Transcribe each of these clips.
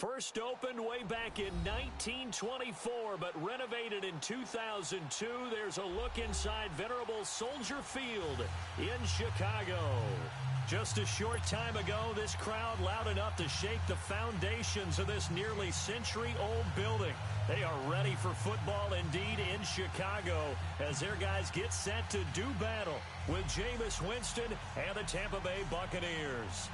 First opened way back in 1924, but renovated in 2002. There's a look inside venerable Soldier Field in Chicago. Just a short time ago, this crowd loud enough to shake the foundations of this nearly century-old building. They are ready for football indeed in Chicago as their guys get set to do battle with Jameis Winston and the Tampa Bay Buccaneers.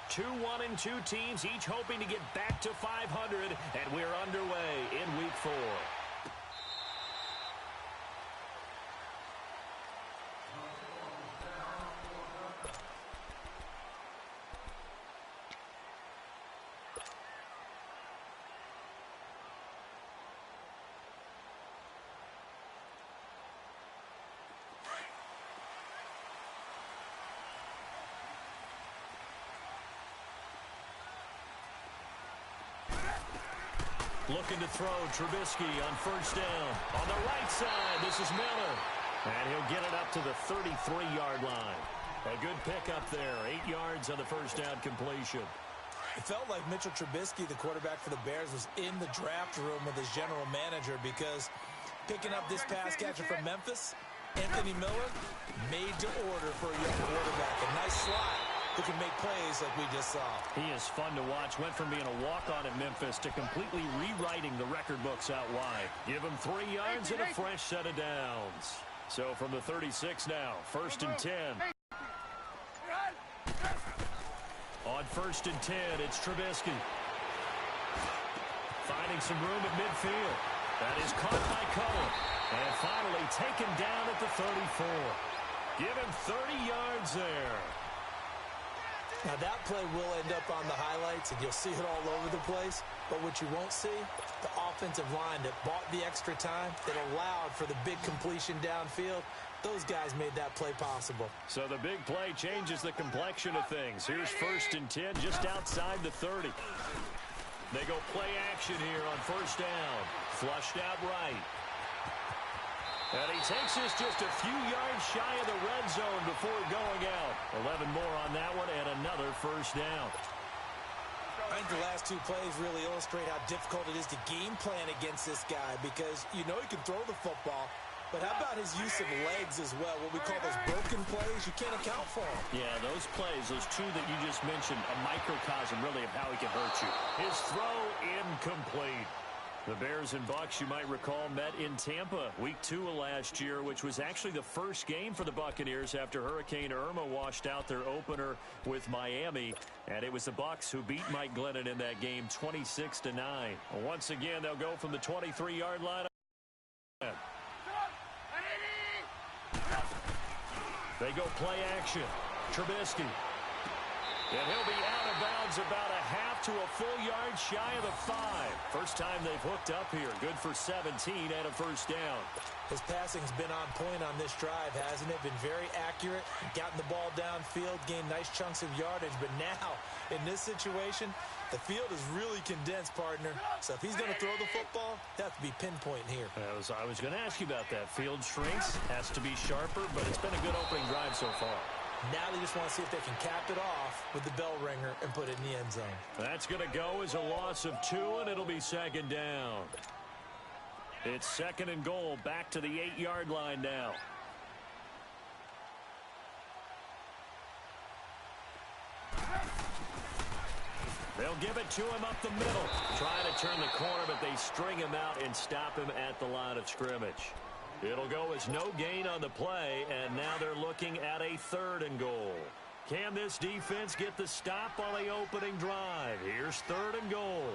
Two 1-2 teams, each hoping to get back to 500, and we're underway in Week 4. Looking to throw, Trubisky on first down. On the right side, this is Miller. And he'll get it up to the 33-yard line. A good pickup there, 8 yards on the first down completion. It felt like Mitchell Trubisky, the quarterback for the Bears, was in the draft room with his general manager because picking up this pass catcher from Memphis, Anthony Miller, made to order for a young quarterback. A nice slot who can make plays like we just saw. He is fun to watch. Went from being a walk-on in Memphis to completely rewriting the record books out wide. Give him 3 yards and a fresh set of downs. So from the 36 now, first and 10. On first and 10, it's Trubisky. Finding some room at midfield. That is caught by Cullen. And finally taken down at the 34. Give him 30 yards there. Now, that play will end up on the highlights, and you'll see it all over the place. But what you won't see, the offensive line that bought the extra time, that allowed for the big completion downfield, those guys made that play possible. So the big play changes the complexion of things. Here's first and 10 just outside the 30. They go play action here on first down. Flushed out right. And he takes this just a few yards shy of the red zone before going out. 11 more on that one and another first down. I think the last 2 plays really illustrate how difficult it is to game plan against this guy because you know he can throw the football, but how about his use of legs as well? What we call those broken plays, you can't account for them. Yeah, those plays, those 2 that you just mentioned, a microcosm really of how he can hurt you. His throw incomplete. The Bears and Bucs, you might recall, met in Tampa week 2 of last year, which was actually the first game for the Buccaneers after Hurricane Irma washed out their opener with Miami. And it was the Bucs who beat Mike Glennon in that game 26-9. Once again, they'll go from the 23-yard line. They go play action. Trubisky. And he'll be out of bounds about a half to a full yard shy of the 5. First time they've hooked up here. Good for 17 and a first down. His passing's been on point on this drive, hasn't it? Been very accurate. Gotten the ball downfield, gained nice chunks of yardage. But now, in this situation, the field is really condensed, partner. So if he's going to throw the football, that has to be pinpoint here. I was going to ask you about that. Field shrinks, has to be sharper, but it's been a good opening drive so far. Now they just want to see if they can cap it off with the bell ringer and put it in the end zone. That's going to go as a loss of 2, and it'll be second down. It's second and goal, back to the 8-yard line now. They'll give it to him up the middle. Trying to turn the corner, but they string him out and stop him at the line of scrimmage. It'll go as no gain on the play, and now they're looking at a 3rd and goal. Can this defense get the stop on the opening drive? Here's 3rd and goal.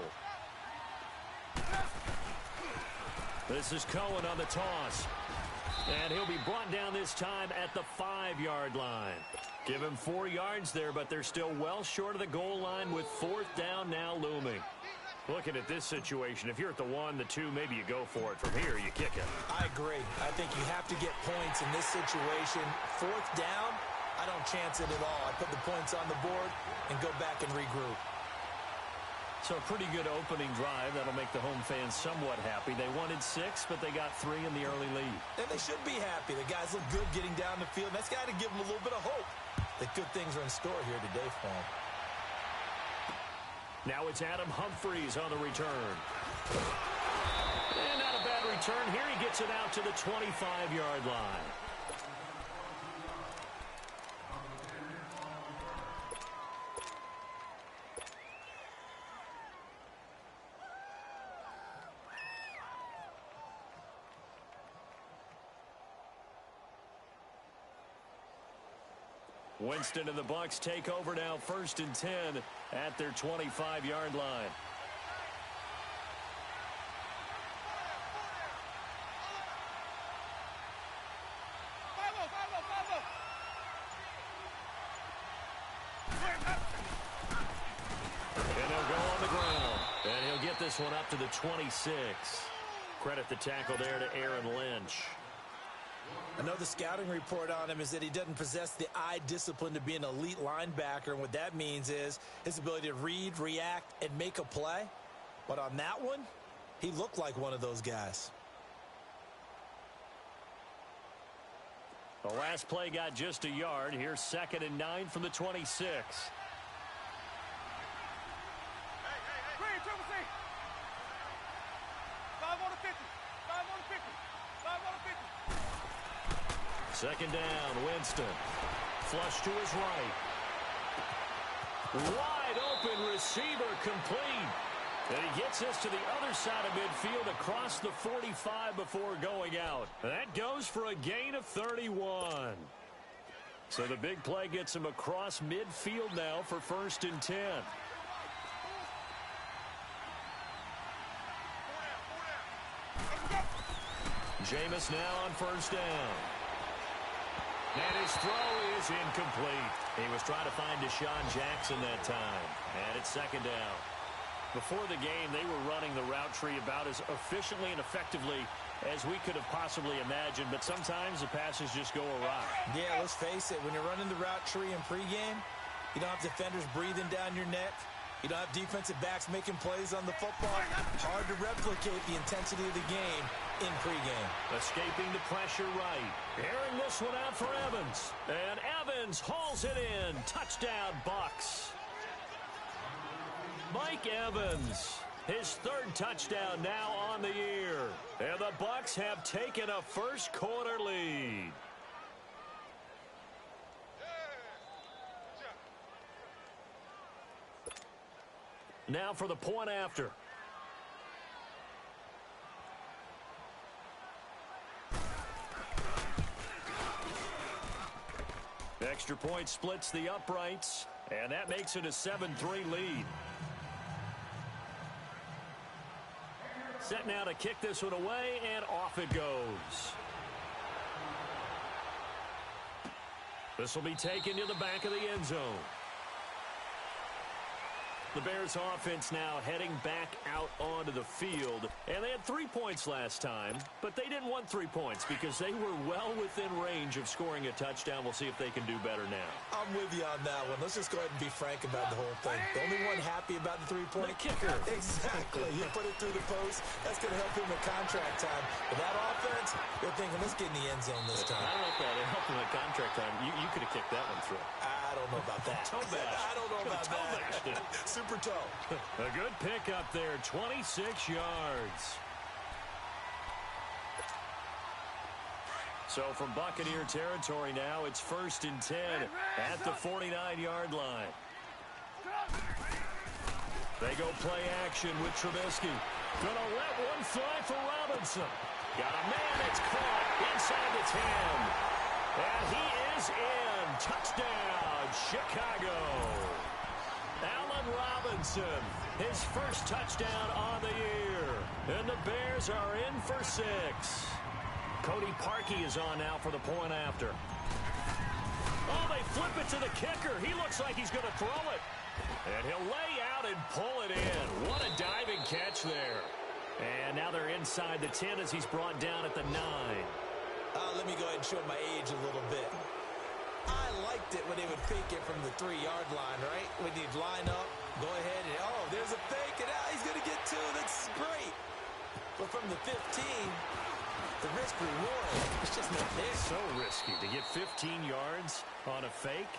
This is Cohen on the toss. And he'll be brought down this time at the 5-yard line. Give him 4 yards there, but they're still well short of the goal line with 4th down now looming. Looking at this situation, if you're at the 1, the 2, maybe you go for it. From here, you kick it. I agree. I think you have to get points in this situation. 4th down, I don't chance it at all. I put the points on the board and go back and regroup. So a pretty good opening drive. That'll make the home fans somewhat happy. They wanted 6, but they got 3 in the early lead. And they should be happy. The guys look good getting down the field. That's got to give them a little bit of hope that good things are in store here today for them. Now it's Adam Humphries on the return. And not a bad return here. He gets it out to the 25-yard line. Winston and the Bucks take over now, 1st and 10 at their 25-yard line. And he'll go on the ground. And he'll get this one up to the 26. Credit the tackle there to Aaron Lynch. I know the scouting report on him is that he doesn't possess the eye discipline to be an elite linebacker, and what that means is his ability to read, react, and make a play. But on that one, he looked like one of those guys. The last play got just a yard. Here's 2nd and 9 from the 26. Second down, Winston. Flush to his right. Wide open receiver complete. And he gets us to the other side of midfield across the 45 before going out. That goes for a gain of 31. So the big play gets him across midfield now for 1st and 10. Jameis now on 1st down. And his throw is incomplete. He was trying to find Deshaun Jackson that time. And it's 2nd down. Before the game, they were running the route tree about as efficiently and effectively as we could have possibly imagined. But sometimes the passes just go awry. Yeah, let's face it. When you're running the route tree in pregame, you don't have defenders breathing down your neck. You don't have defensive backs making plays on the football. Hard to replicate the intensity of the game in pregame. Escaping the pressure right. Airing this one out for Evans. And Evans hauls it in. Touchdown, Bucks. Mike Evans, his 3rd touchdown now on the year. And the Bucks have taken a first-quarter lead. Now for the point after. Extra point splits the uprights, and that makes it a 7-3 lead. Set now to kick this one away, and off it goes. This will be taken to the back of the end zone. The Bears offense now heading back out onto the field. And they had 3 points last time, but they didn't want 3 points because they were well within range of scoring a touchdown. We'll see if they can do better now. I'm with you on that one. Let's just go ahead and be frank about the whole thing. The only one happy about the 3-point? The kicker. Exactly. You put it through the post. That's going to help him in contract time. But that offense, they're thinking, let's get in the end zone this time. I don't know if that helped him in contract time. You could have kicked that one through. I don't know about that. Toe bash. I don't know about that. Super toe. A good pick up there, 26 yards. So from Buccaneer territory now, it's 1st and 10 at the 49-yard line. They go play action with Trubisky. Gonna let one fly for Robinson. Got a man that's caught inside the 10. And he is in. Touchdown, Chicago. Allen Robinson, his first touchdown on the year. And the Bears are in for 6. Cody Parkey is on now for the point after. Oh, they flip it to the kicker. He looks like he's going to throw it. And he'll lay out and pull it in. What a diving catch there. And now they're inside the 10 as he's brought down at the 9. Let me go ahead and show my age a little bit. I like liked it when they would fake it from the 3-yard line, right? When you'd line up, go ahead, and, oh, there's a fake, and now he's going to get 2. That's great. But from the 15, the risk-reward, it's just not there. So risky to get 15 yards on a fake.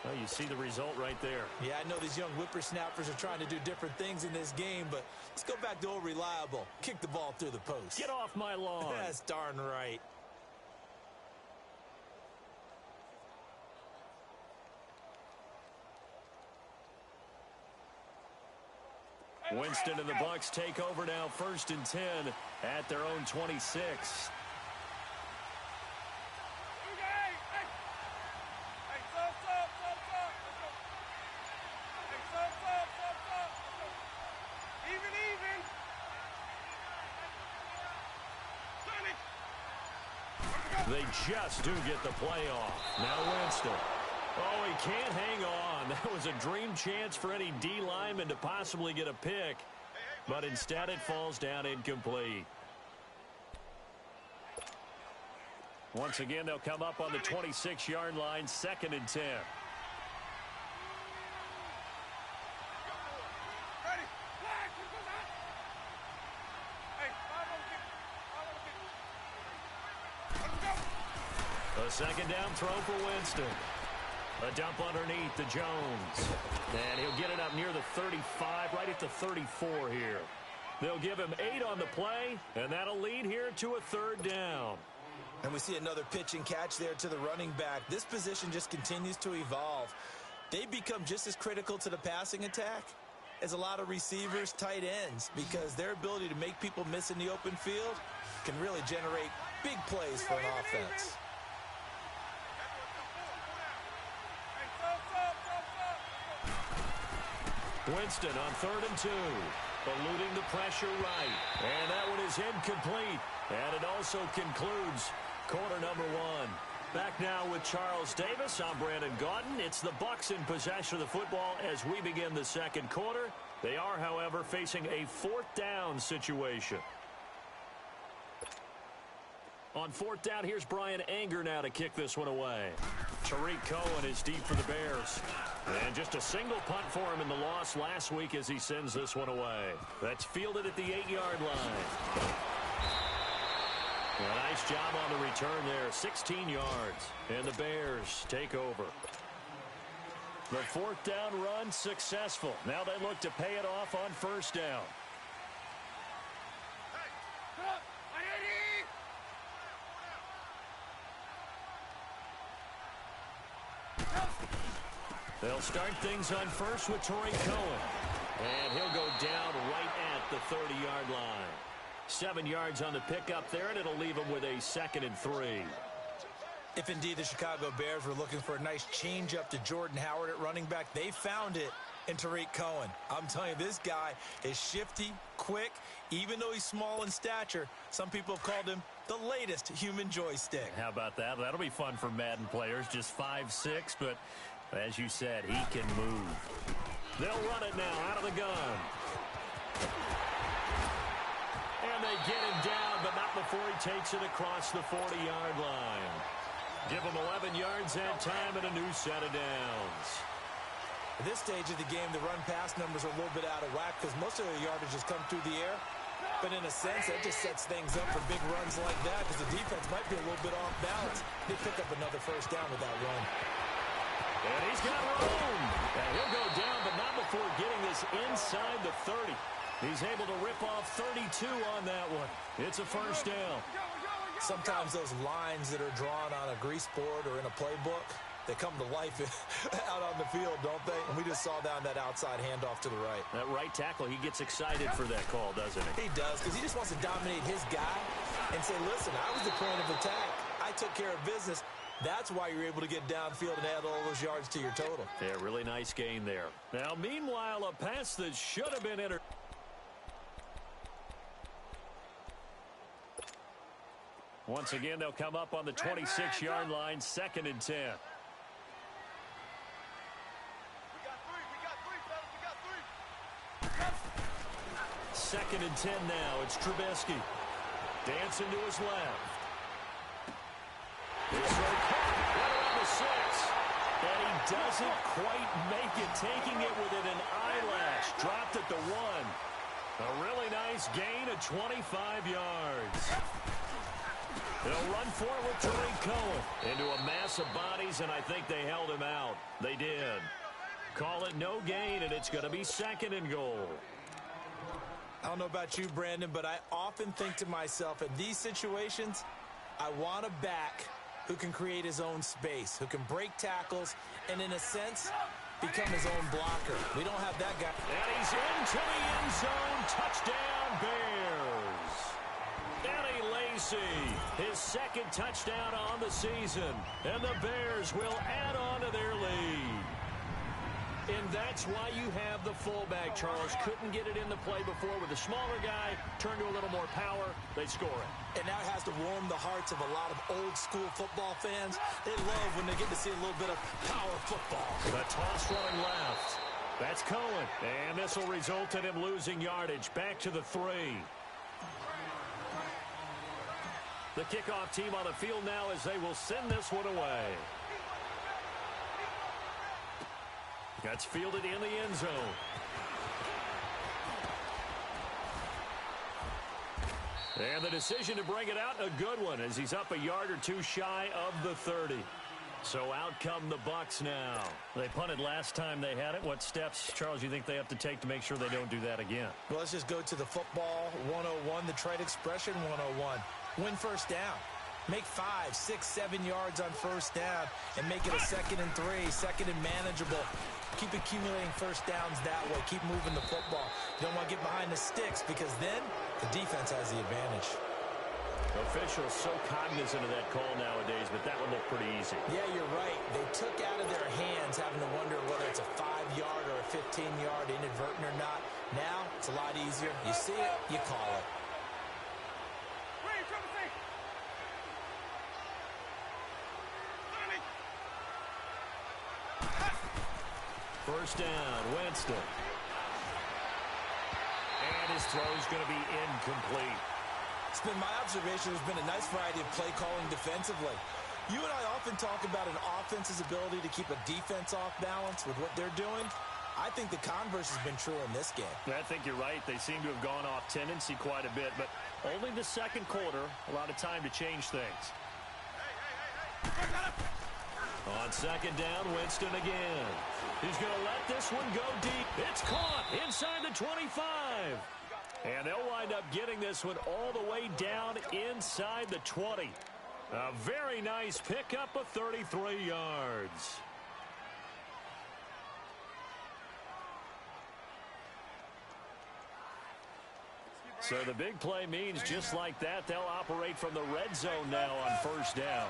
Well, you see the result right there. Yeah, I know these young whippersnappers are trying to do different things in this game, but let's go back to old reliable. Kick the ball through the post. Get off my lawn. That's darn right. Winston and the Bucks take over now, 1st and 10 at their own 26. They just do get the play off. Now Winston. Oh, he can't hang on. That was a dream chance for any D lineman to possibly get a pick. But instead it falls down incomplete. Once again, they'll come up on the 26-yard line, 2nd and 10. A 2nd down throw for Winston. A dump underneath to Jones. And he'll get it up near the 35, right at the 34 here. They'll give him 8 on the play, and that'll lead here to a 3rd down. And we see another pitch and catch there to the running back. This position just continues to evolve. They become just as critical to the passing attack as a lot of receivers, tight ends, because their ability to make people miss in the open field can really generate big plays for an offense. Winston on 3rd and 2. Eluding the pressure right. And that one is incomplete. And it also concludes quarter number 1. Back now with Charles Davis. I'm Brandon Gaudin. It's the Bucs in possession of the football as we begin the 2nd quarter. They are, however, facing a 4th down situation. On 4th down, here's Brian Anger now to kick this one away. Tariq Cohen is deep for the Bears. And just a single punt for him in the loss last week as he sends this one away. That's fielded at the 8-yard line. A nice job on the return there, 16 yards. And the Bears take over. The 4th down run successful. Now they look to pay it off on 1st down. They'll start things on 1st with Tariq Cohen. And he'll go down right at the 30-yard line. 7 yards on the pickup there, and it'll leave him with a 2nd and 3. If indeed the Chicago Bears were looking for a nice change-up to Jordan Howard at running back, they found it in Tariq Cohen. I'm telling you, this guy is shifty, quick. Even though he's small in stature, some people have called him the latest human joystick. How about that? That'll be fun for Madden players. Just 5'6", but as you said, he can move. They'll run it now out of the gun. And they get him down, but not before he takes it across the 40-yard line. Give him 11 yards that time and a new set of downs. At this stage of the game, the run-pass numbers are a little bit out of whack because most of the yardage has come through the air. But in a sense, that just sets things up for big runs like that because the defense might be a little bit off balance. They pick up another 1st down with that run. And he's got room. And he'll go down, but not before getting this inside the 30. He's able to rip off 32 on that one. It's a 1st down. Sometimes those lines that are drawn on a grease board or in a playbook, they come to life out on the field, don't they? And we just saw down that outside handoff to the right. That right tackle, he gets excited for that call, doesn't he? He does, because he just wants to dominate his guy and say, listen, I was the point of attack. I took care of business. That's why you're able to get downfield and add all those yards to your total. Yeah, really nice gain there. Now, meanwhile, a pass that should have been entered. Once again, they'll come up on the 26-yard line, 2nd and 10. Second and 10 now. It's Trubisky. Dancing to his left. It's right around the 6. doesn't quite make it, taking it within an eyelash. Dropped at the 1. A really nice gain of 25 yards. They'll run for it with Tariq Cohen. Into a mass of bodies, and I think they held him out. They did. Call it no gain, and it's going to be 2nd and goal. I don't know about you, Brandon, but I often think to myself, in these situations, I want a back who can create his own space, who can break tackles, and in a sense, become his own blocker. We don't have that guy. And he's into the end zone. Touchdown, Bears. Eddie Lacy, his 2nd touchdown on the season. And the Bears will add on to their lead. And that's why you have the fullback, Charles. Couldn't get it in the play before with a smaller guy. Turned to a little more power. They score it. And that has to warm the hearts of a lot of old-school football fans. They love when they get to see a little bit of power football. The toss running left. That's Cohen. And this will result in him losing yardage. Back to the 3. The kickoff team on the field now as they will send this one away. That's fielded in the end zone. And the decision to bring it out, a good one, as he's up a yard or 2 shy of the 30. So out come the Bucs now. They punted last time they had it. What steps, Charles, you think they have to take to make sure they don't do that again? Well, let's just go to the football 101, the trade expression 101. Win first down. Make 5, 6, 7 yards on first down and make it a 2nd and 3, 2nd and manageable. Keep accumulating first downs that way. Keep moving the football. You don't want to get behind the sticks because then the defense has the advantage. Officials so cognizant of that call nowadays, but that one looked pretty easy. Yeah, you're right. They took out of their hands having to wonder whether it's a 5-yard or a 15-yard, inadvertent or not. Now, it's a lot easier. You see it, you call it. First down, Winston. And his throw is going to be incomplete. It's been my observation there's been a nice variety of play calling defensively. You and I often talk about an offense's ability to keep a defense off balance with what they're doing. I think the converse has been true in this game. I think you're right. They seem to have gone off tendency quite a bit, but only the 2nd quarter, a lot of time to change things. On 2nd down, Winston again. He's going to let this one go deep. It's caught inside the 25. And they'll wind up getting this one all the way down inside the 20. A very nice pickup of 33 yards. So the big play means just like that, they'll operate from the red zone now on first down.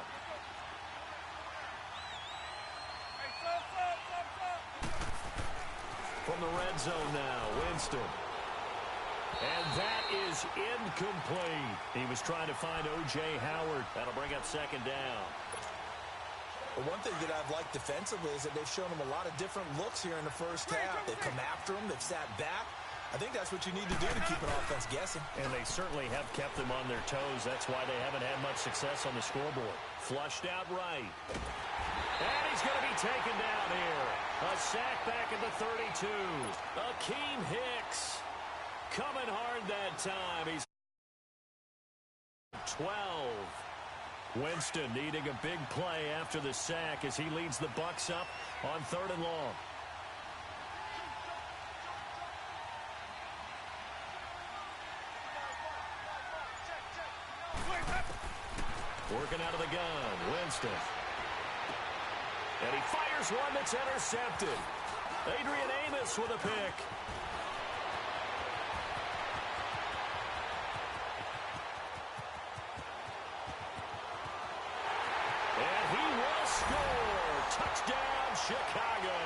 From the red zone now, Winston. And that is incomplete. He was trying to find O.J. Howard. That'll bring up 2nd down. Well, one thing that I've liked defensively is that they've shown him a lot of different looks here in the first half. They've come after him. They've sat back. I think that's what you need to do to keep an offense guessing. And they certainly have kept them on their toes. That's why they haven't had much success on the scoreboard. Flushed out right. And he's going to be taken down here. A sack back at the 32. Akeem Hicks coming hard that time. He's 12. Winston needing a big play after the sack as he leads the Bucs up on 3rd and long. Working out of the gun, Winston. And he fires one that's intercepted. Adrian Amos with a pick. And he will score. Touchdown, Chicago.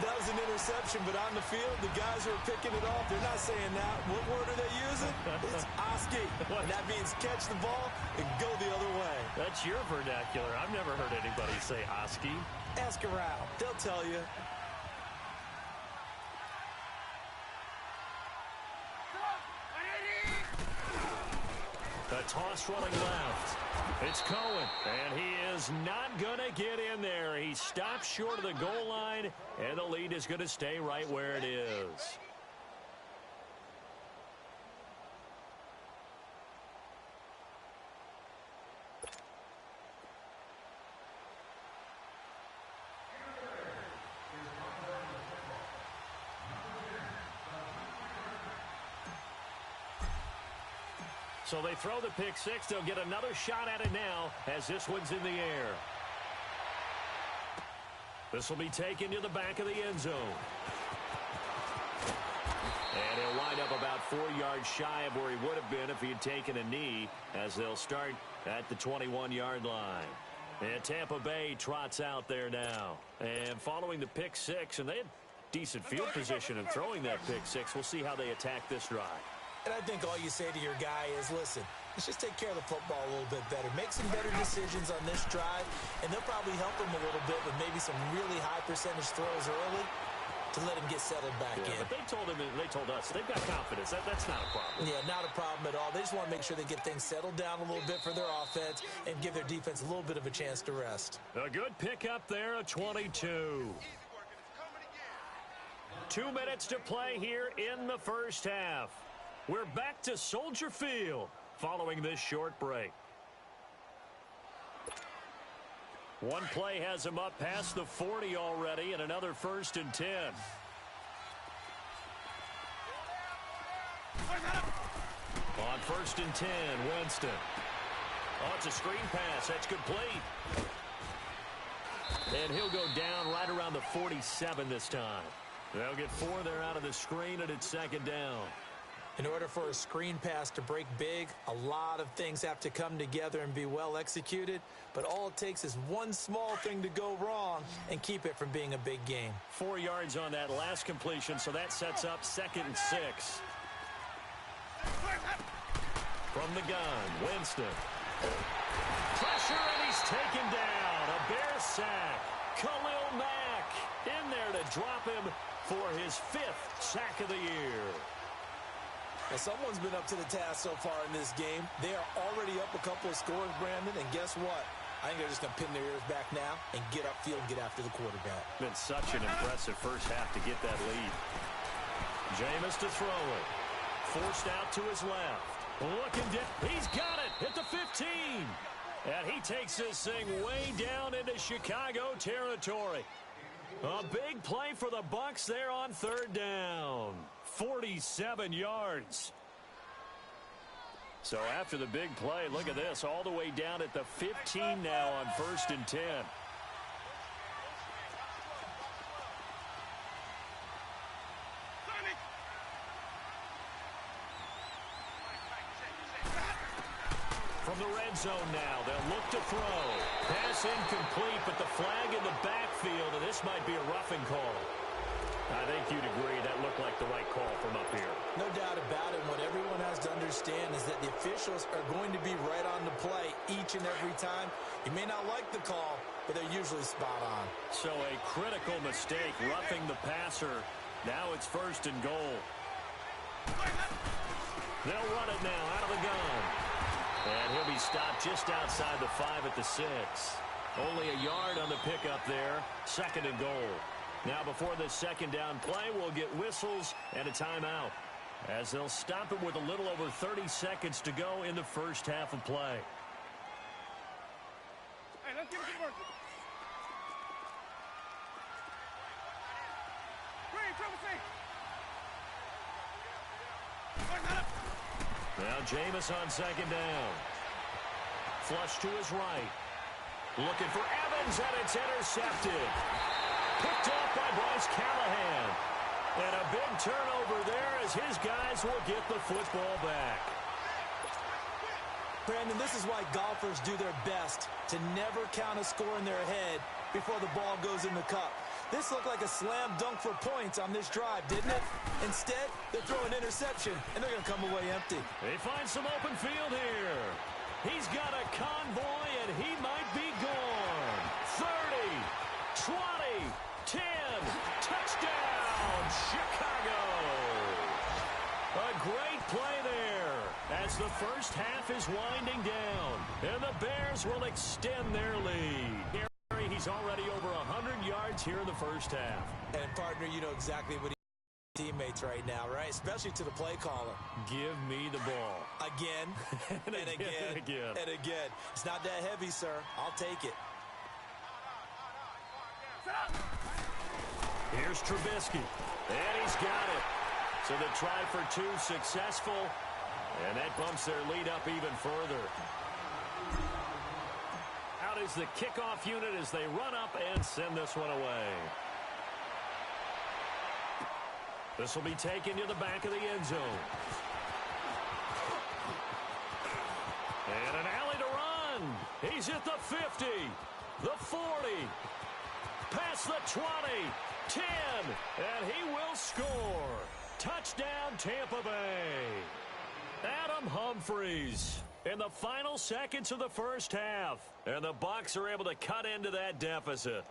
That was an interception, but on the field, the guys who are picking it off, they're not saying that. What word are they using? It's Oski. And that means catch the ball and go the other way. That's your vernacular. I've never heard anybody say Oski. Ask around. They'll tell you. The toss running left. It's Cohen, and he is was not going to get in there. He stopped short of the goal line, and the lead is going to stay right where it is. So they throw the pick six. They'll get another shot at it now as this one's in the air. This will be taken to the back of the end zone. And he'll wind up about 4 yards shy of where he would have been if he had taken a knee, as they'll start at the 21-yard line. And Tampa Bay trots out there now. And following the pick six, and they had decent field position in throwing that pick six. We'll see how they attack this drive. And I think all you say to your guy is, listen, let's just take care of the football a little bit better. Make some better decisions on this drive, and they'll probably help him a little bit with maybe some really high percentage throws early to let him get settled back in. But they told us, they've got confidence. That's not a problem. Yeah, not a problem at all. They just want to make sure they get things settled down a little bit for their offense and give their defense a little bit of a chance to rest. A good pickup there, a 22. 2 minutes to play here in the first half. We're back to Soldier Field following this short break. One play has him up past the 40 already, and another 1st and 10. On 1st and 10, Winston. Oh, it's a screen pass. That's complete. And he'll go down right around the 47 this time. They'll get 4 there out of the screen, and it's 2nd down. In order for a screen pass to break big, a lot of things have to come together and be well executed. But all it takes is one small thing to go wrong and keep it from being a big game. 4 yards on that last completion, so that sets up 2nd and 6. From the gun, Winston. Pressure, and he's taken down. A Bear sack. Khalil Mack in there to drop him for his 5th sack of the year. Now, someone's been up to the task so far in this game. They are already up a couple of scores, Brandon, and guess what? I think they're just going to pin their ears back now and get upfield and get after the quarterback. Been such an impressive first half to get that lead. Jameis to throw it. Forced out to his left. Looking deep. He's got it at the 15. And he takes this thing way down into Chicago territory. A big play for the Bucs there on 3rd down. 47 yards. So after the big play, look at this, all the way down at the 15 now on 1st and 10. From the red zone now, they'll look to throw. Pass incomplete, but the flag in the backfield, and this might be a roughing call. I think you'd agree that looked like the right call from up here. No doubt about it. What everyone has to understand is that the officials are going to be right on the play each and every time. You may not like the call, but they're usually spot on. So a critical mistake, roughing the passer. Now it's 1st and goal. They'll run it now out of the gun. And he'll be stopped just outside the 5 at the 6. Only a yard on the pickup there. 2nd and goal. Now before this 2nd down play, we'll get whistles and a timeout, as they'll stop it with a little over 30 seconds to go in the first half of play. Hey, let's give it to work. Now Jameis on 2nd down. Flush to his right. Looking for Evans, and it's intercepted. Picked off by Bryce Callahan. And a big turnover there as his guys will get the football back. Brandon, this is why golfers do their best to never count a score in their head before the ball goes in the cup. This looked like a slam dunk for points on this drive, didn't it? Instead, they throw an interception, and they're going to come away empty. They find some open field here. He's got a convoy, and he might be gone. 30, 20, 10, touchdown, Chicago. A great play there as the first half is winding down, and the Bears will extend their lead. He's already over 100 yards here in the first half. And, partner, you know exactly what teammates right now, right? Especially to the play caller. Give me the ball. Again, and again. It's not that heavy, sir. I'll take it. Here's Trubisky. And he's got it. So the try for two successful. And that bumps their lead up even further. Out is the kickoff unit as they run up and send this one away. This will be taken to the back of the end zone. And an alley to run. He's at the 50, the 40, past the 20, 10, and he will score. Touchdown, Tampa Bay. Adam Humphries in the final seconds of the first half. And the Bucs are able to cut into that deficit.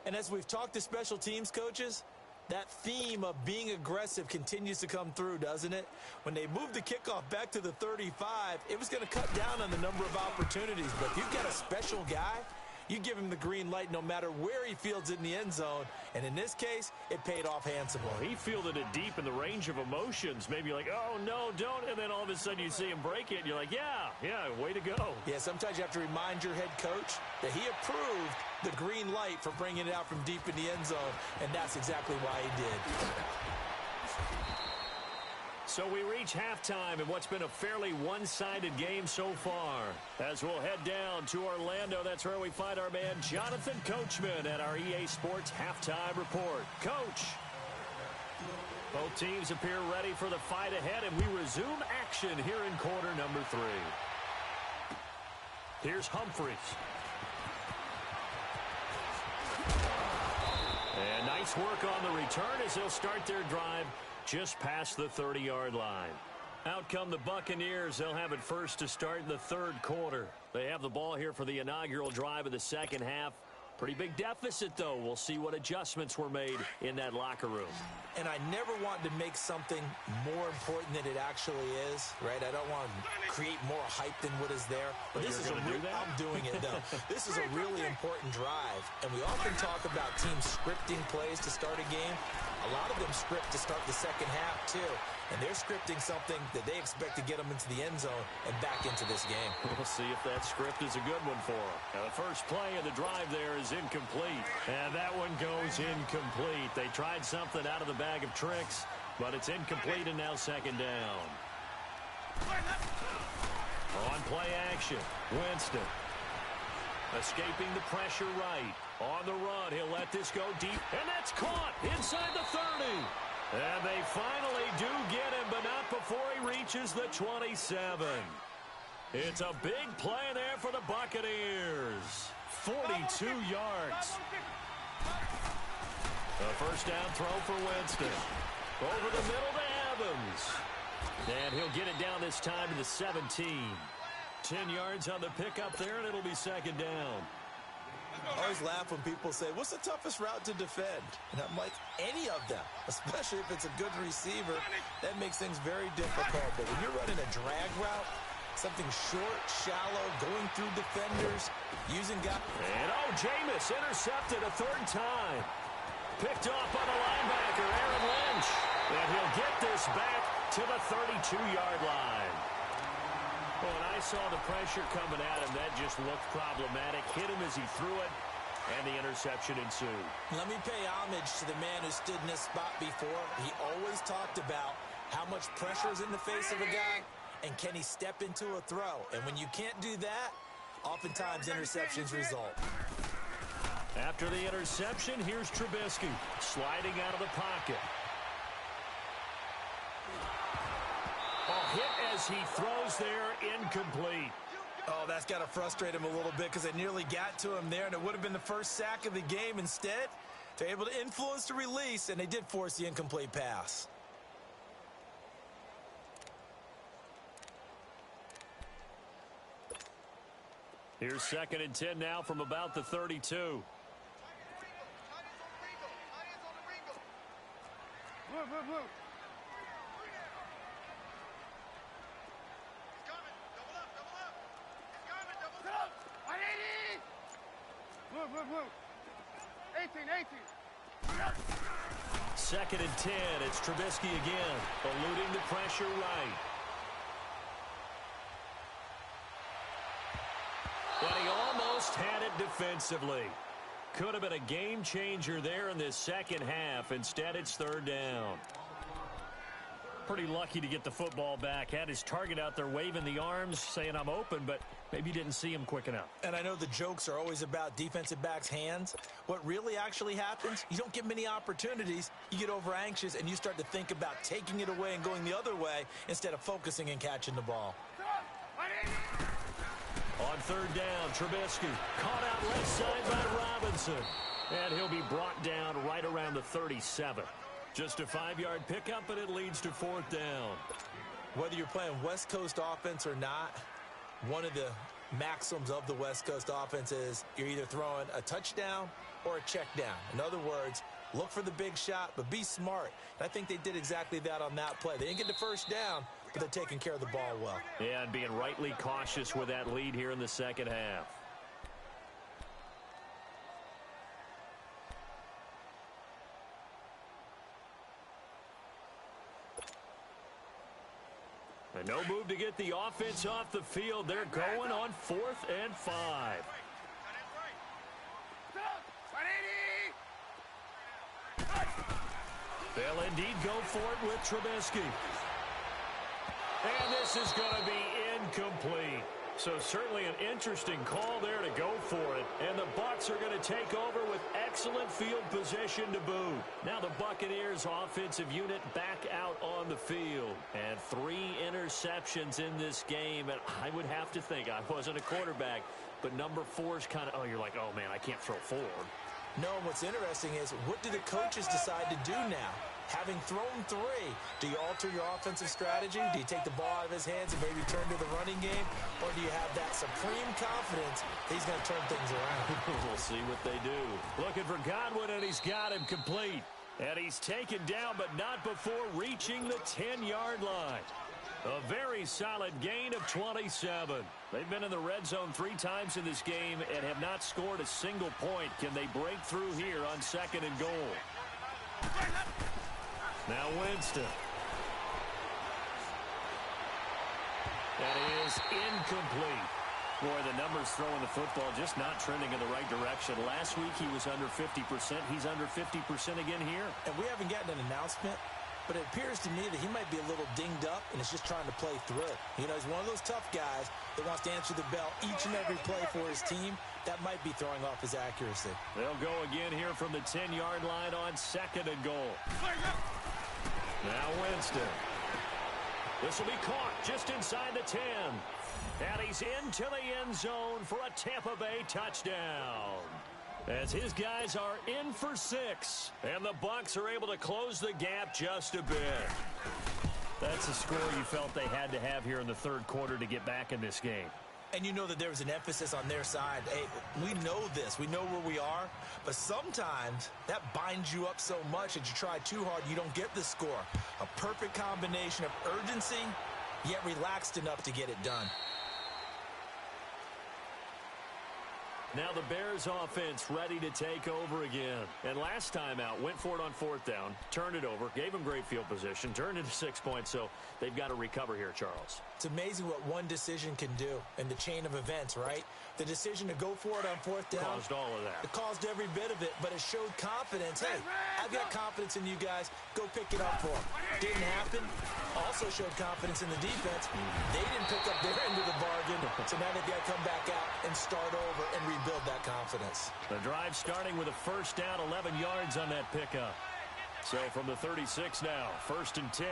And as we've talked to special teams coaches, that theme of being aggressive continues to come through, doesn't it? When they moved the kickoff back to the 35, it was going to cut down on the number of opportunities. But if you've got a special guy, you give him the green light no matter where he fields it in the end zone. And in this case, it paid off handsomely. Well, he fielded it deep in the range of emotions. Maybe like, oh, no, don't. And then all of a sudden you see him break it, and you're like, yeah, way to go. Yeah, sometimes you have to remind your head coach that he approved the green light for bringing it out from deep in the end zone, and that's exactly why he did. So we reach halftime in what's been a fairly one-sided game so far. As we'll head down to Orlando, that's where we find our man Jonathan Coachman at our EA Sports Halftime Report. Coach. Both teams appear ready for the fight ahead, and we resume action here in quarter number 3. Here's Humphries. And nice work on the return as they'll start their drive just past the 30-yard line. Out come the Buccaneers. They'll have it first to start in the third quarter. They have the ball here for the inaugural drive of the second half. Pretty big deficit, though. We'll see what adjustments were made in that locker room. And I never want to make something more important than it actually is, right? I don't want to create more hype than what is there. But this is I'm doing it, though. This is a really important drive. And we often talk about teams scripting plays to start a game. A lot of them script to start the second half, too. And they're scripting something that they expect to get them into the end zone and back into this game. We'll see if that script is a good one for them. Now, the first play of the drive there is incomplete. And that one goes incomplete. They tried something out of the bag of tricks, but it's incomplete and now second down. On play action, Winston. Escaping the pressure right. On the run, he'll let this go deep. And that's caught inside the 30. And they finally do get him, but not before he reaches the 27. It's a big play there for the Buccaneers. 42 yards. A first down throw for Winston. Over the middle to Evans. And he'll get it down this time to the 17. 10 yards on the pickup there, and it'll be second down. I always laugh when people say, what's the toughest route to defend? And I'm like, any of them, especially if it's a good receiver. That makes things very difficult. But when you're running a drag route, something short, shallow, going through defenders, using guys. And Jameis intercepted a third time. Picked off by the linebacker, Aaron Lynch. And he'll get this back to the 32-yard line. When I saw the pressure coming at him, that just looked problematic. Hit him as he threw it, and the interception ensued. Let me pay homage to the man who stood in this spot before. He always talked about how much pressure is in the face of a guy, and can he step into a throw? And when you can't do that, oftentimes interceptions result. After the interception, here's Trubisky sliding out of the pocket. Hit as he throws there, incomplete. Oh, that's got to frustrate him a little bit because they nearly got to him there, and it would have been the first sack of the game. Instead, they're able to influence the release, and they did force the incomplete pass. Here's 2nd and 10 now from about the 32. Second and 10. It's Trubisky again, eluding the pressure right. And he almost had it defensively. Could have been a game changer there in this second half. Instead, it's third down. Pretty lucky to get the football back. Had his target out there waving the arms, saying I'm open, but maybe didn't see him quick enough. And I know the jokes are always about defensive backs' hands. What really actually happens, you don't get many opportunities. You get over anxious, and you start to think about taking it away and going the other way instead of focusing and catching the ball. On third down, Trubisky caught out left side by Robinson. And he'll be brought down right around the 37. Just a 5-yard pickup, and it leads to fourth down. Whether you're playing West Coast offense or not, one of the maxims of the West Coast offense is you're either throwing a touchdown or a check down. In other words, look for the big shot, but be smart. And I think they did exactly that on that play. They didn't get the first down, but they're taking care of the ball well. Yeah, and being rightly cautious with that lead here in the second half. And no move to get the offense off the field. They're going on 4th and 5. They'll indeed go for it with Trubisky. And this is going to be incomplete. So certainly an interesting call there to go for it. And the Bucs are going to take over with excellent field position to boot. Now the Buccaneers offensive unit back out on the field. And 3 interceptions in this game. And I would have to think, I wasn't a quarterback, but number 4 is kind of, oh, you're like, oh, man, I can't throw 4. No, what's interesting is, what do the coaches decide to do now? Having thrown 3, do you alter your offensive strategy? Do you take the ball out of his hands and maybe turn to the running game? Or do you have that supreme confidence that he's going to turn things around? We'll see what they do. Looking for Godwin, and he's got him complete. And he's taken down, but not before reaching the 10-yard line. A very solid gain of 27. They've been in the red zone 3 times in this game and have not scored a single point. Can they break through here on 2nd and goal? Now Winston. That is incomplete. Boy, the numbers throwing the football just not trending in the right direction. Last week he was under 50%. He's under 50% again here. And we haven't gotten an announcement, but it appears to me that he might be a little dinged up and is just trying to play through it. You know, he's one of those tough guys that wants to answer the bell each and every play for his team. That might be throwing off his accuracy. They'll go again here from the 10-yard line on 2nd and goal. Now Winston. This will be caught just inside the 10. And he's into the end zone for a Tampa Bay touchdown. As his guys are in for 6. And the Bucs are able to close the gap just a bit. That's a score you felt they had to have here in the third quarter to get back in this game. And you know that there was an emphasis on their side. Hey, we know this. We know where we are. But sometimes that binds you up so much that you try too hard, you don't get the score. A perfect combination of urgency, yet relaxed enough to get it done. Now the Bears offense ready to take over again. And last time out, went for it on 4th down, turned it over, gave them great field position, turned into 6 points, so they've got to recover here, Charles. It's amazing what one decision can do in the chain of events, right? The decision to go for it on 4th down. Caused all of that. It caused every bit of it, but it showed confidence. Hey, I've got confidence in you guys. Go pick it up for them. Didn't happen. Also showed confidence in the defense. They didn't pick up their end of the bargain, so now they've got to come back out and start over and rebuild that confidence. The drive starting with a first down, 11 yards on that pickup. So from the 36 now, 1st and 10.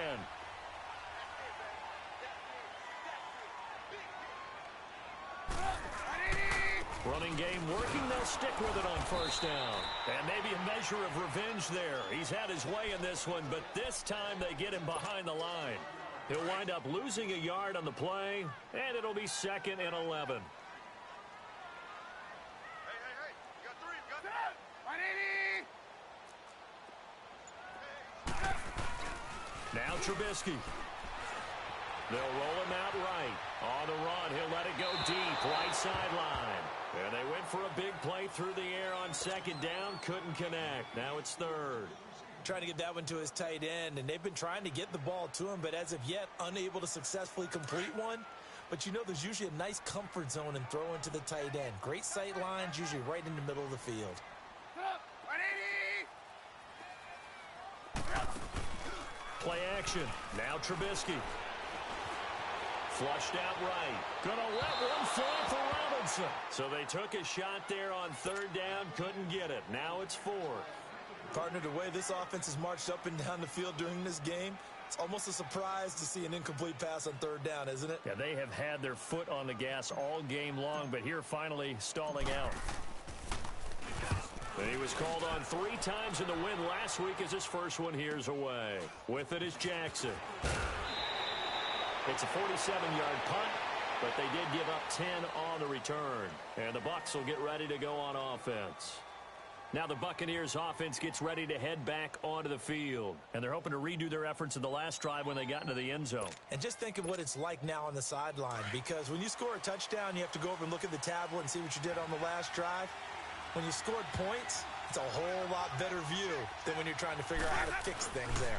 Running game working. They'll stick with it on 1st down. And maybe a measure of revenge there. He's had his way in this one, but this time they get him behind the line. He'll wind up losing a yard on the play, and it'll be 2nd and 11. Now Trubisky. They'll roll him out right. On the run, he'll let it go deep. Right sideline. And they went for a big play through the air on second down. Couldn't connect. Now it's third. Trying to get that one to his tight end, and they've been trying to get the ball to him, but as of yet, unable to successfully complete one. But you know there's usually a nice comfort zone in throwing to the tight end. Great sight lines, usually right in the middle of the field. Play action. Now Trubisky. Flushed out right. Gonna let one fly for Robinson. So they took a shot there on third down. Couldn't get it. Now it's 4. Partner, the way this offense has marched up and down the field during this game, it's almost a surprise to see an incomplete pass on third down, isn't it? Yeah, they have had their foot on the gas all game long, but here finally stalling out. And he was called on 3 times in the win last week as his first one here's away. With it is Jackson. It's a 47-yard punt, but they did give up 10 on the return. And the Bucs will get ready to go on offense. Now the Buccaneers offense gets ready to head back onto the field. And they're hoping to redo their efforts in the last drive when they got into the end zone. And just think of what it's like now on the sideline, because when you score a touchdown, you have to go over and look at the tablet and see what you did on the last drive. When you scored points, it's a whole lot better view than when you're trying to figure out how to fix things there.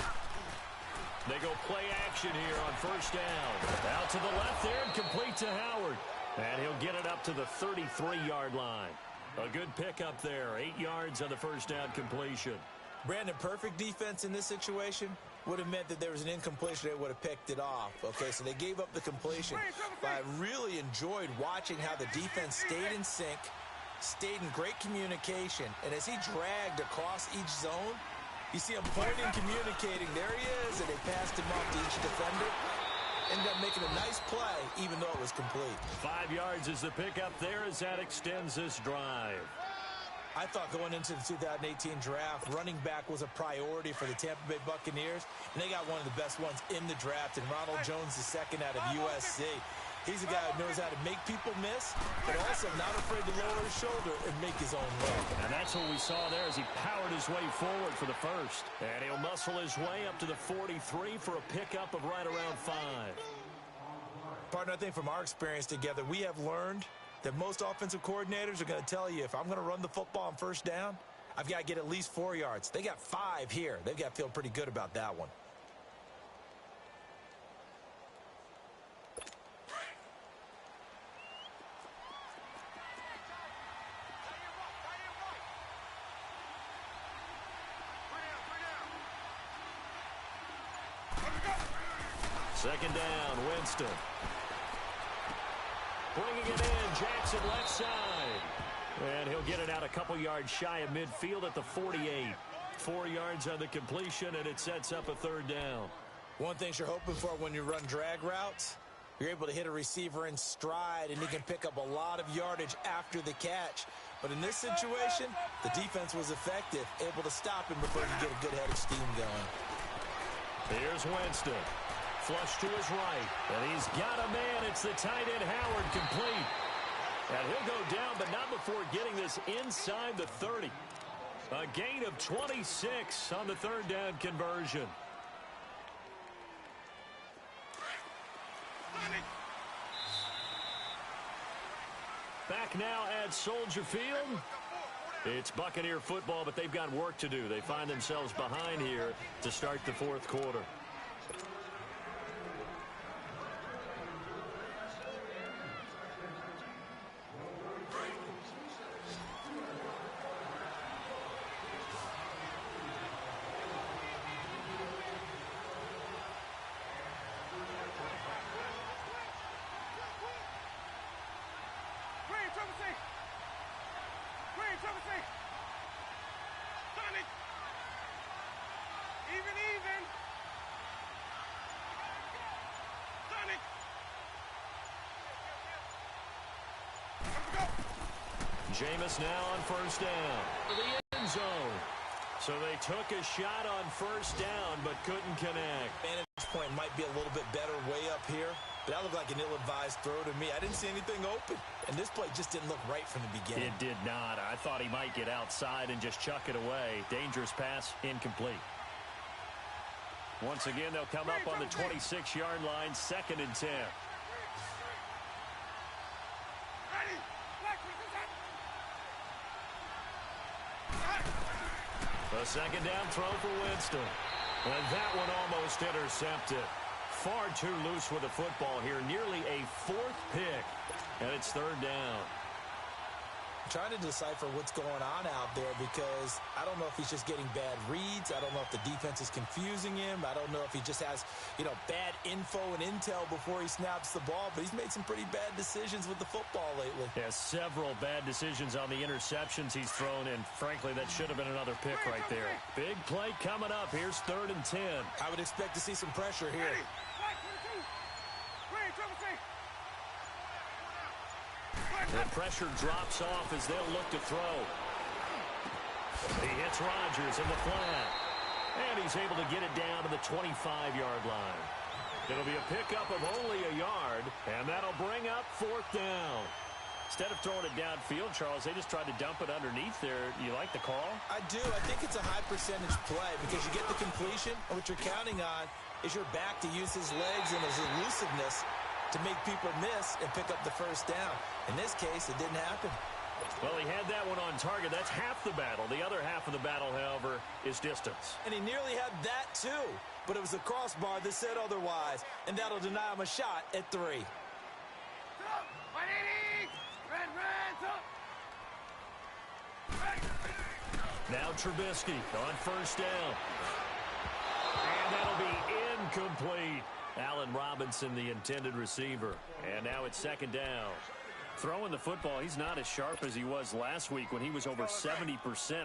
They go play action here on first down. Out to the left there and complete to Howard. And he'll get it up to the 33-yard line. A good pickup there. 8 yards on the first down completion. Brandon, perfect defense in this situation would have meant that there was an incompletion. They would have picked it off. Okay, so they gave up the completion. But I really enjoyed watching how the defense stayed in sync, stayed in great communication, and as he dragged across each zone, you see him pointing, communicating. There he is, and they passed him off to each defender. Ended up making a nice play, even though it was complete. 5 yards is the pickup there as that extends this drive. I thought going into the 2018 draft, running back was a priority for the Tampa Bay Buccaneers, and they got one of the best ones in the draft, and Ronald Jones II out of USC. He's a guy who knows how to make people miss, but also not afraid to lower his shoulder and make his own way. And that's what we saw there as he powered his way forward for the first. And he'll muscle his way up to the 43 for a pickup of right around 5. Partner, I think from our experience together, we have learned that most offensive coordinators are going to tell you, if I'm going to run the football on first down, I've got to get at least 4 yards. They got 5 here. They've got to feel pretty good about that one. Second down, Winston. Bringing it in, Jackson left side. And he'll get it out a couple yards shy of midfield at the 48. 4 yards on the completion, and it sets up a third down. One thing you're hoping for when you run drag routes, you're able to hit a receiver in stride, and he can pick up a lot of yardage after the catch. But in this situation, the defense was effective, able to stop him before he could get a good head of steam going. Here's Winston. Flush to his right, and he's got a man. It's the tight end Howard, complete. And he'll go down, but not before getting this inside the 30. A gain of 26 on the third down conversion. Back now at Soldier Field. It's Buccaneer football, but they've got work to do. They find themselves behind here to start the fourth quarter. Jameis now on first down for the end zone. So they took a shot on first down, but couldn't connect. Vantage point might be a little bit better way up here, but that looked like an ill-advised throw to me. I didn't see anything open, and this play just didn't look right from the beginning. It did not. I thought he might get outside and just chuck it away. Dangerous pass, incomplete. Once again, they'll come up on the 26-yard line, 2nd and 10. A second down throw for Winston. And that one almost intercepted. Far too loose with the football here. Nearly a fourth pick. And it's third down. I'm trying to decipher what's going on out there because I don't know if he's just getting bad reads. I don't know if the defense is confusing him. I don't know if he just has, bad info and intel before he snaps the ball. But he's made some pretty bad decisions with the football lately. Yeah, several bad decisions on the interceptions he's thrown. And frankly, that should have been another pick right there. Big play coming up. Here's 3rd and 10. I would expect to see some pressure here. The pressure drops off as they'll look to throw. He hits Rodgers in the flat. And he's able to get it down to the 25-yard line. It'll be a pickup of only a yard, and that'll bring up 4th down. Instead of throwing it downfield, Charles, they just tried to dump it underneath there. You like the call? I do. I think it's a high-percentage play because you get the completion, and what you're counting on is your back to use his legs and his elusiveness to make people miss and pick up the first down. In this case, it didn't happen. Well, he had that one on target. That's half the battle. The other half of the battle, however, is distance. And he nearly had that, too. But it was the crossbar that said otherwise. And that'll deny him a shot at 3. Now Trubisky on first down. And that'll be incomplete. Allen Robinson, the intended receiver. And now it's 2nd down. Throwing the football, he's not as sharp as he was last week when he was over 70%.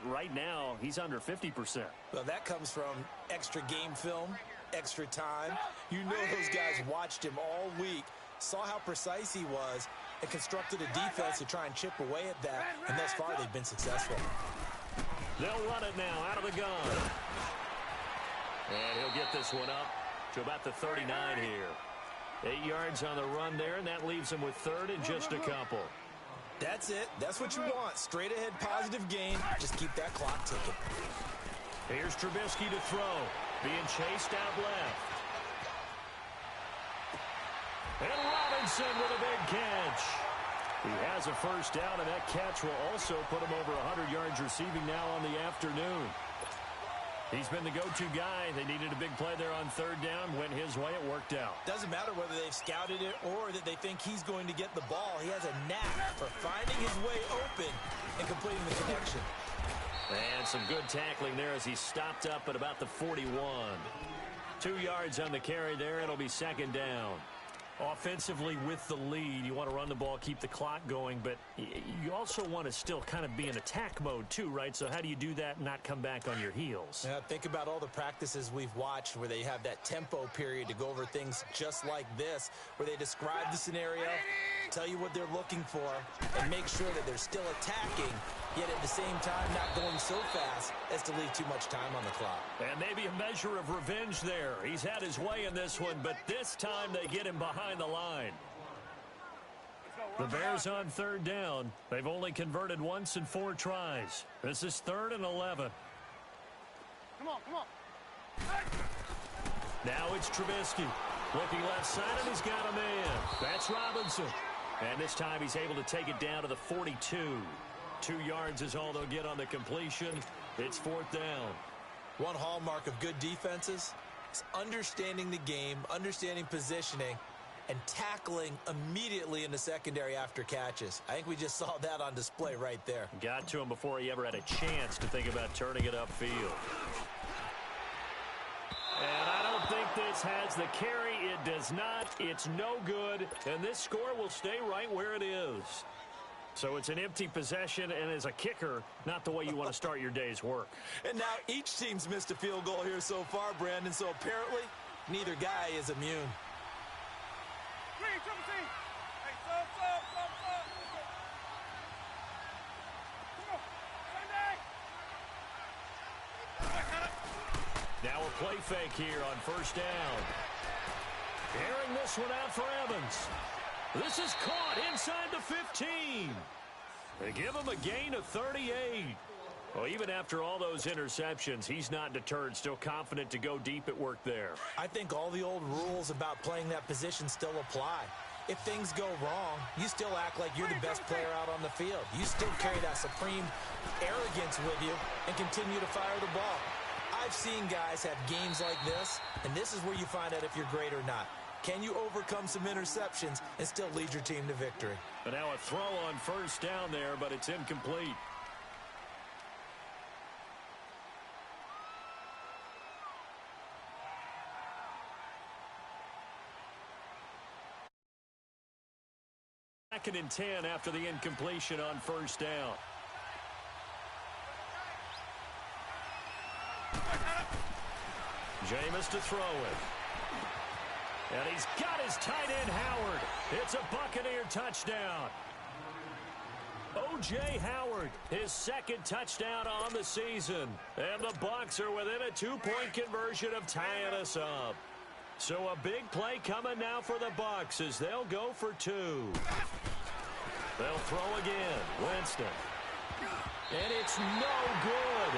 Right now, he's under 50%. Well, that comes from extra game film, extra time. You know those guys watched him all week, saw how precise he was, and constructed a defense to try and chip away at that. And thus far, they've been successful. They'll run it now out of the gun. And he'll get this one up to about the 39 here. 8 yards on the run there, and that leaves him with 3rd and just a couple. That's it. That's what you want. Straight ahead positive gain. Just keep that clock ticking. Here's Trubisky to throw. Being chased out left. And Robinson with a big catch. He has a first down, and that catch will also put him over 100 yards receiving now on the afternoon. He's been the go-to guy. They needed a big play there on 3rd down. Went his way. It worked out. Doesn't matter whether they've scouted it or that they think he's going to get the ball. He has a knack for finding his way open and completing the connection. And some good tackling there as he stopped up at about the 41. 2 yards on the carry there. It'll be 2nd down. Offensively with the lead, you want to run the ball, keep the clock going, but you also want to still kind of be in attack mode too, right? So how do you do that and not come back on your heels? Yeah, think about all the practices we've watched where they have that tempo period to go over things just like this, where they describe the scenario, tell you what they're looking for, and make sure that they're still attacking, yet at the same time not going so fast as to leave too much time on the clock. And maybe a measure of revenge there. He's had his way in this one, but this time they get him behind the line. The Bears on 3rd down. They've only converted once in 4 tries. This is 3rd and 11. Come on, come on. Now it's Trubisky. Looking left side, and he's got a man. That's Robinson. And this time he's able to take it down to the 42. 2 yards is all they'll get on the completion. It's 4th down. One hallmark of good defenses is understanding the game, understanding positioning, and tackling immediately in the secondary after catches. I think we just saw that on display right there. Got to him before he ever had a chance to think about turning it upfield. And I don't think this has the carry. It does not. It's no good. And this score will stay right where it is. So it's an empty possession, and as a kicker, not the way you want to start your day's work. And now each team's missed a field goal here so far, Brandon, so apparently neither guy is immune. Now a play fake here on 1st down. Airing this one out for Evans. This is caught inside the 15. They give him a gain of 38. Well, even after all those interceptions, he's not deterred, still confident to go deep at work there. I think all the old rules about playing that position still apply. if things go wrong, you still act like you're the best player out on the field. You still carry that supreme arrogance with you and continue to fire the ball. I've seen guys have games like this, and this is where you find out if you're great or not. Can you overcome some interceptions and still lead your team to victory? But now a throw on first down there, but it's incomplete. Second and 10 after the incompletion on first down. Jameis to throw it. And he's got his tight end, Howard. It's a Buccaneer touchdown. O.J. Howard, his second touchdown on the season. And the Bucs are within a two-point conversion of tying us up. So a big play coming now for the Bucs as they'll go for two. They'll throw again. Winston. And it's no good.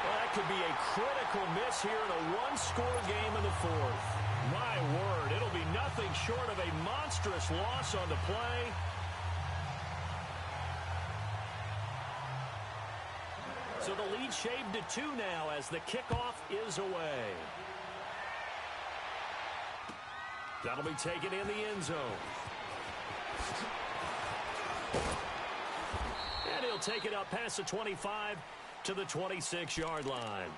Well, that could be a critical miss here in a one-score game in the fourth. My word, it'll be nothing short of a monstrous loss on the play. So the lead shaved to 2 now as the kickoff is away. That'll be taken in the end zone. And he'll take it up past the 25 to the 26-yard line.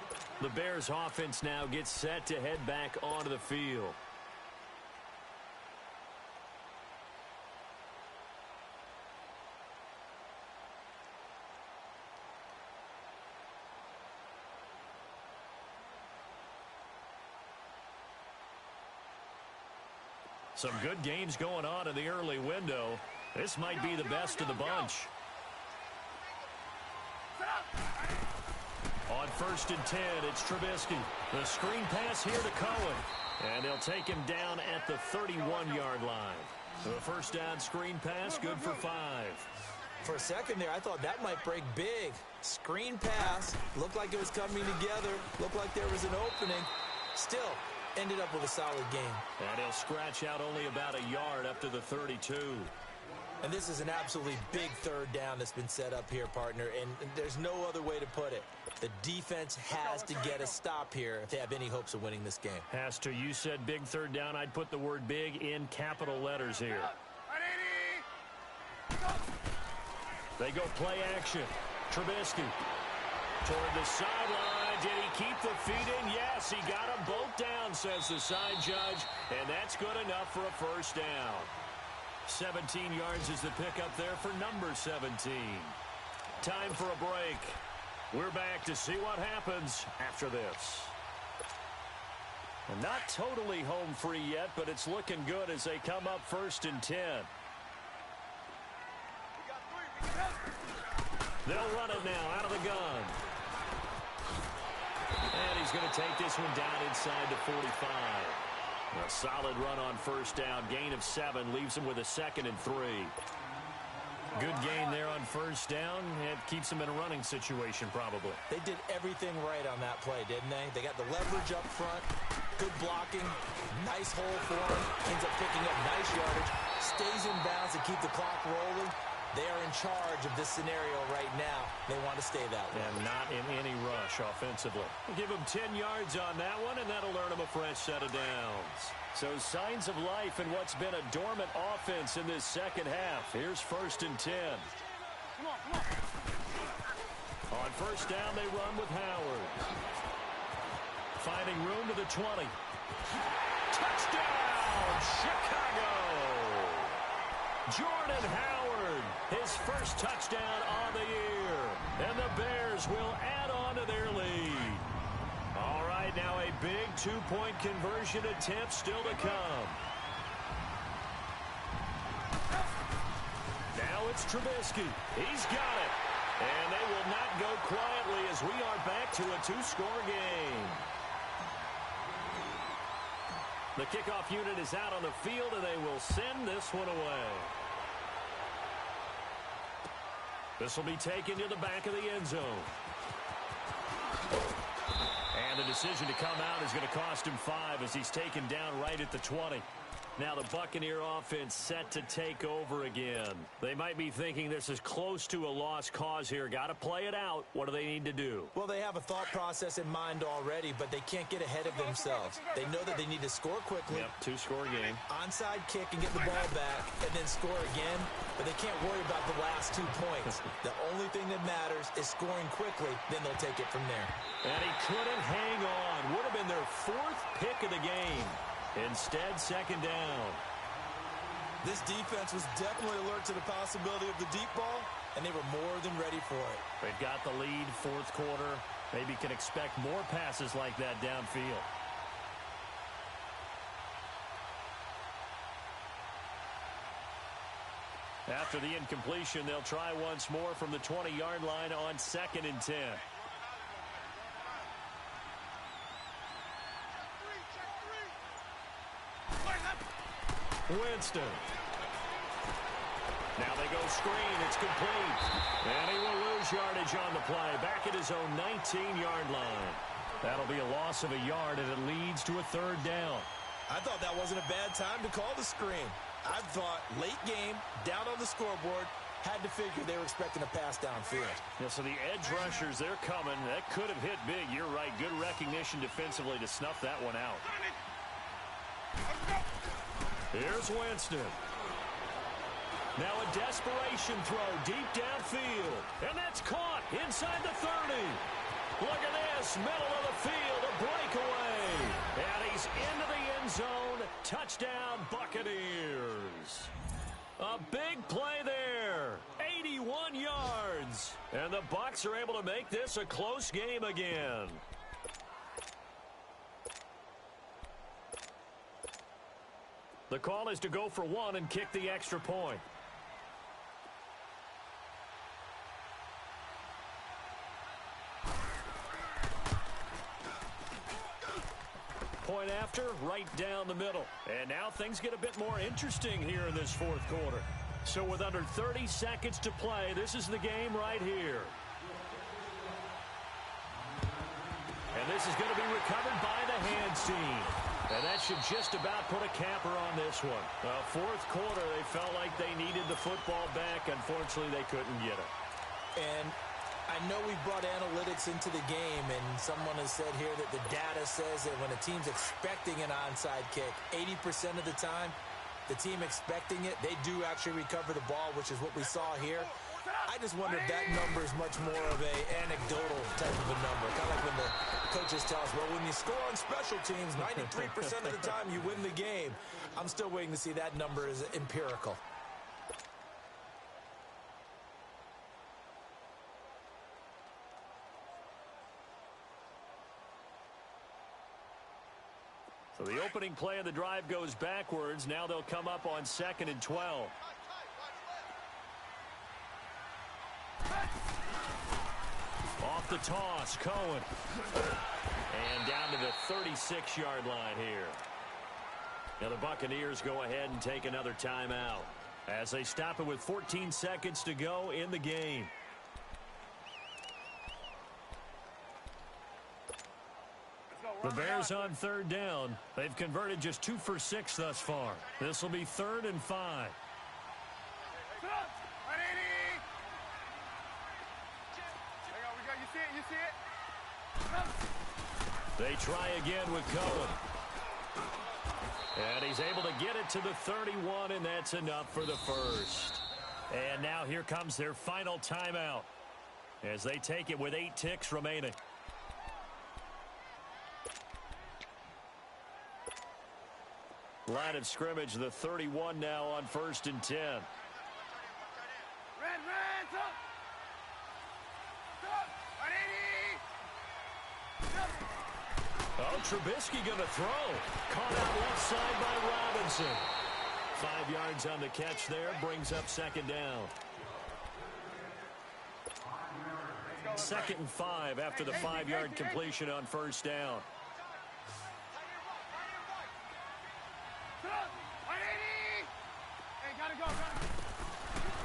The Bears offense now gets set to head back onto the field. Some good games going on in the early window. This might be the best of the bunch. On first and 10, it's Trubisky. The screen pass here to Cohen. And they'll take him down at the 31-yard line. The first down screen pass, good for 5. For a second there, I thought that might break big. Screen pass, looked like it was coming together, looked like there was an opening. Still, ended up with a solid game. And he'll scratch out only about a yard up to the 32. And this is an absolutely big third down that's been set up here, partner, and there's no other way to put it. The defense has to get a stop here if they have any hopes of winning this game. Has to. You said big third down. I'd put the word big in capital letters here. They go play action. Trubisky toward the sideline. Did he keep the feet in? Yes, he got them both down, says the side judge, and that's good enough for a first down. 17 yards is the pickup there for number 17. Time for a break. We're back to see what happens after this. Not totally home free yet, but it's looking good as they come up first and 10. They'll run it now out of the gun. And he's going to take this one down inside the 45. A solid run on first down. Gain of 7 leaves him with a 2nd and 3. Good gain there on first down. It keeps them in a running situation probably. They did everything right on that play, didn't they? They got the leverage up front, good blocking, nice hole for him, ends up picking up nice yardage, stays in bounds to keep the clock rolling. They are in charge of this scenario right now. They want to stay that way. And not in any rush offensively. We'll give them 10 yards on that one, and that'll earn them a fresh set of downs. So signs of life in what's been a dormant offense in this second half. Here's first and 10. Come on. On first down, they run with Howard. Finding room to the 20. Touchdown, Chicago! Jordan Howard, his first touchdown on the year. And the Bears will add on to their lead. All right, now a big two-point conversion attempt still to come. Now it's Trubisky. He's got it. And they will not go quietly as we are back to a two-score game. The kickoff unit is out on the field, and they will send this one away. This will be taken to the back of the end zone. And the decision to come out is going to cost him 5 as he's taken down right at the 20. Now the Buccaneer offense set to take over again. They might be thinking this is close to a lost cause here. Got to play it out. What do they need to do? Well, they have a thought process in mind already, but they can't get ahead of themselves. They know that they need to score quickly. Yep, two-score game. Onside kick and get the ball back and then score again, but they can't worry about the last 2 points. The only thing that matters is scoring quickly, then they'll take it from there. And he couldn't hang on. Would have been their 4th pick of the game. Instead, second down. This defense was definitely alert to the possibility of the deep ball, and they were more than ready for it. They've got the lead, 4th quarter. Maybe can expect more passes like that downfield. After the incompletion, they'll try once more from the 20-yard line on 2nd and 10. Winston. Now they go screen. It's complete. And he will lose yardage on the play. Back at his own 19-yard line. That'll be a loss of a yard, and it leads to a 3rd down. I thought that wasn't a bad time to call the screen. I thought late game, down on the scoreboard, had to figure they were expecting a pass downfield. Yeah, so the edge rushers, they're coming. That could have hit big. You're right. Good recognition defensively to snuff that one out. Here's Winston. Now a desperation throw deep downfield. And that's caught inside the 30. Look at this. Middle of the field. A breakaway. And he's into the end zone. Touchdown, Buccaneers. A big play there. 81 yards. And the Bucs are able to make this a close game again. The call is to go for 1 and kick the extra point. Point after, right down the middle. And now things get a bit more interesting here in this 4th quarter. So with under 30 seconds to play, this is the game right here. And this is going to be recovered by the hands team. And that should just about put a capper on this one. 4th quarter, they felt like they needed the football back. Unfortunately, they couldn't get it. And I know we brought analytics into the game, and someone has said here that the data says that when a team's expecting an onside kick, 80% of the time, the team expecting it, they do actually recover the ball, which is what we saw here. I just wonder if that number is much more of a anecdotal type of a number. Kind of like when the coaches tell us, well, when you score on special teams, 93% of the time you win the game. I'm still waiting to see that number is empirical. So the opening play of the drive goes backwards. Now they'll come up on 2nd and 12. Off the toss, Cohen. And down to the 36-yard line here. Now the Buccaneers go ahead and take another timeout as they stop it with 14 seconds to go in the game. The Bears on 3rd down. They've converted just 2 for 6 thus far. This will be 3rd and 5. They try again with Cohen. And he's able to get it to the 31, and that's enough for the first. And now here comes their final timeout as they take it with 8 ticks remaining. Line of scrimmage, the 31 now on 1st and 10. Oh, Trubisky going to throw. Caught out left side by Robinson. 5 yards on the catch there, brings up 2nd down. 2nd and 5 after the 5-yard completion on 1st down.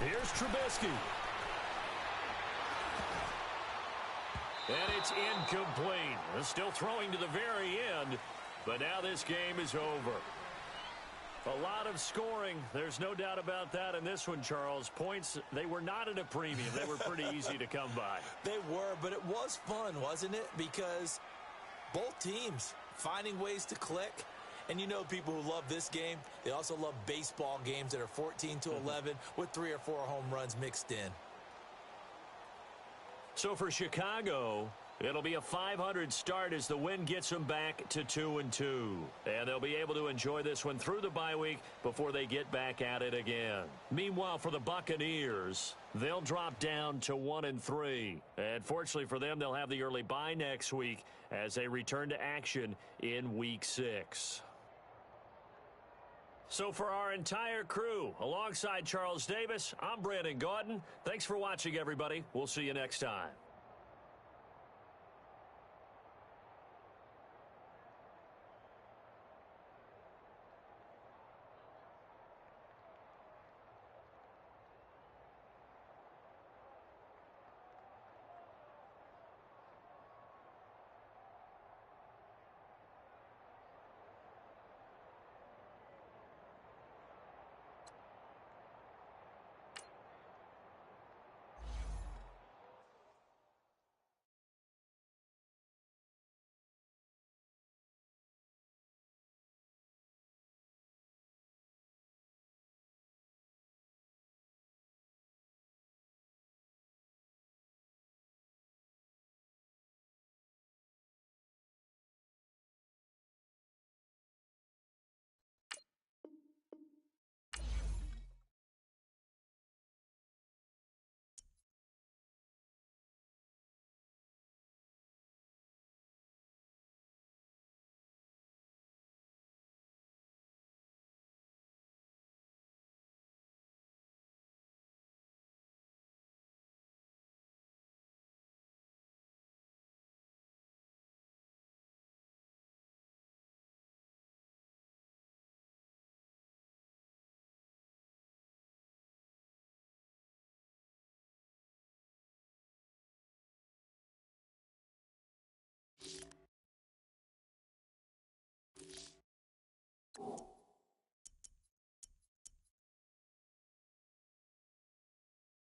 Here's Trubisky. And it's incomplete. Still throwing to the very end, but now this game is over. A lot of scoring. There's no doubt about that in this one, Charles. Points, they were not at a premium. They were pretty easy to come by. They were, but it was fun, wasn't it? Because both teams finding ways to click. And you know people who love this game, they also love baseball games that are 14-11 with 3 or 4 home runs mixed in. So for Chicago, it'll be a .500 start as the win gets them back to 2-2. And they'll be able to enjoy this one through the bye week before they get back at it again. Meanwhile, for the Buccaneers, they'll drop down to 1-3. And fortunately for them, they'll have the early bye next week as they return to action in Week 6. So for our entire crew, alongside Charles Davis, I'm Brandon Gaudin. Thanks for watching, everybody. We'll see you next time.